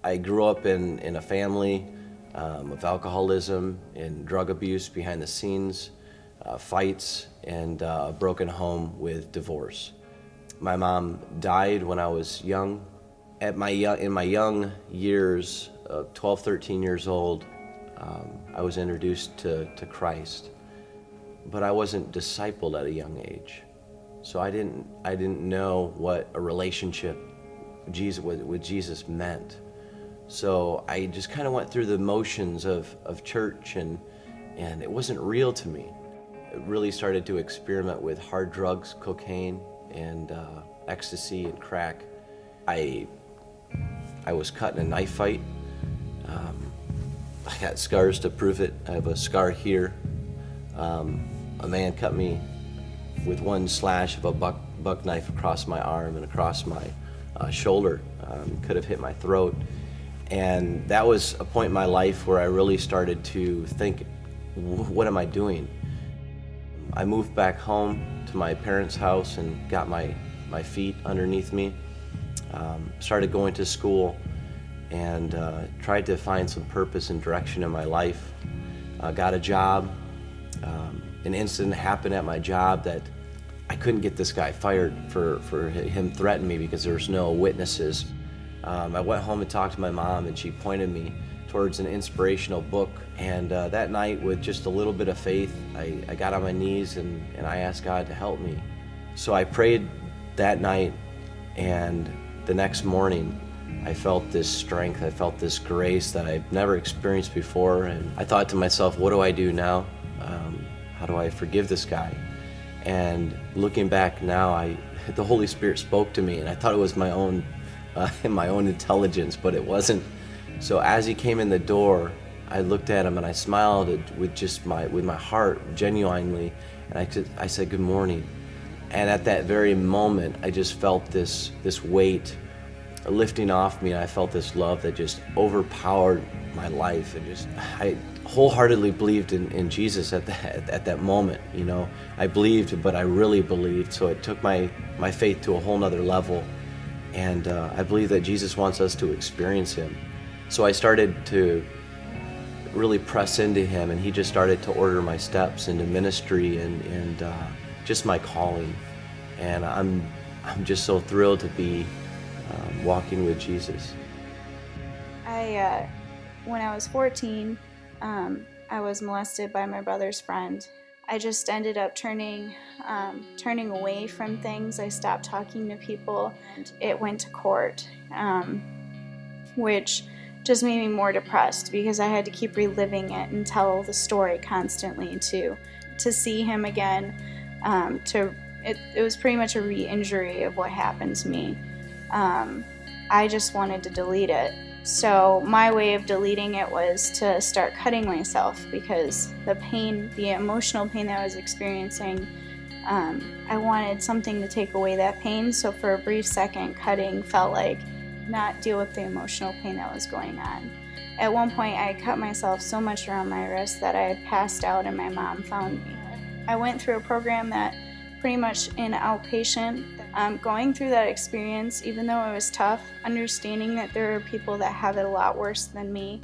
I grew up in a family of alcoholism and drug abuse behind the scenes, fights, and a broken home with divorce. My mom died when I was young. In my young years, 12, 13 years old, I was introduced to Christ, but I wasn't discipled at a young age. So I didn't know what a relationship with Jesus meant. So I just kind of went through the motions of church, and it wasn't real to me. I really started to experiment with hard drugs, cocaine, and ecstasy and crack. I was cut in a knife fight. I got scars to prove it. I have a scar here. A man cut me with one slash of a buck knife across my arm and across my shoulder. Could have hit my throat. And that was a point in my life where I really started to think, what am I doing? I moved back home to my parents' house and got my feet underneath me. Started going to school and tried to find some purpose and direction in my life. Got a job. An incident happened at my job that I couldn't get this guy fired for him threatening me because there was no witnesses. I went home and talked to my mom, and she pointed me towards an inspirational book. And that night, with just a little bit of faith, I got on my knees and I asked God to help me. So I prayed that night, and the next morning, I felt this strength, I felt this grace that I've never experienced before. And I thought to myself, what do I do now? How do I forgive this guy? And looking back now, the Holy Spirit spoke to me, and I thought it was my own intelligence, but it wasn't. So as he came in the door, I looked at him and I smiled with my heart, genuinely, and I said, "Good morning." And at that very moment, I just felt this weight lifting off me, and I felt this love that just overpowered my life, and I wholeheartedly believed in Jesus at that moment. You know, I believed, but I really believed. So it took my faith to a whole nother level, and I believe that Jesus wants us to experience Him. So I started to really press into Him, and He just started to order my steps into ministry and just my calling. And I'm just so thrilled to be walking with Jesus. When I was 14, I was molested by my brother's friend. I just ended up turning away from things. I stopped talking to people, and it went to court, which just made me more depressed because I had to keep reliving it and tell the story constantly to see him again. It was pretty much a re-injury of what happened to me. I just wanted to delete it. So my way of deleting it was to start cutting myself, because the emotional pain that I was experiencing, I wanted something to take away that pain. So for a brief second, cutting felt like not deal with the emotional pain that was going on. At one point, I cut myself so much around my wrist that I had passed out, and my mom found me. I went through a program that pretty much in outpatient. Going through that experience, even though it was tough, understanding that there are people that have it a lot worse than me,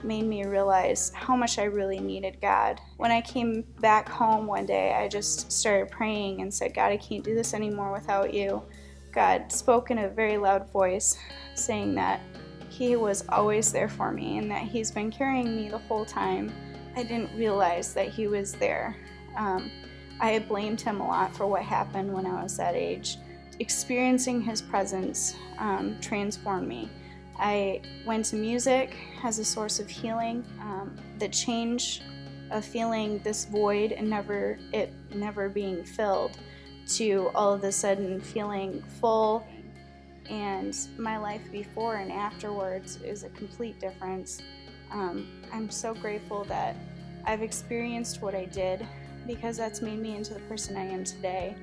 made me realize how much I really needed God. When I came back home one day, I just started praying and said, "God, I can't do this anymore without you." God spoke in a very loud voice, saying that He was always there for me and that He's been carrying me the whole time. I didn't realize that He was there. I had blamed Him a lot for what happened when I was that age. Experiencing His presence transformed me. I went to music as a source of healing. The change of feeling this void and never being filled, to all of a sudden feeling full, and my life before and afterwards is a complete difference. I'm so grateful that I've experienced what I did, because that's made me into the person I am today.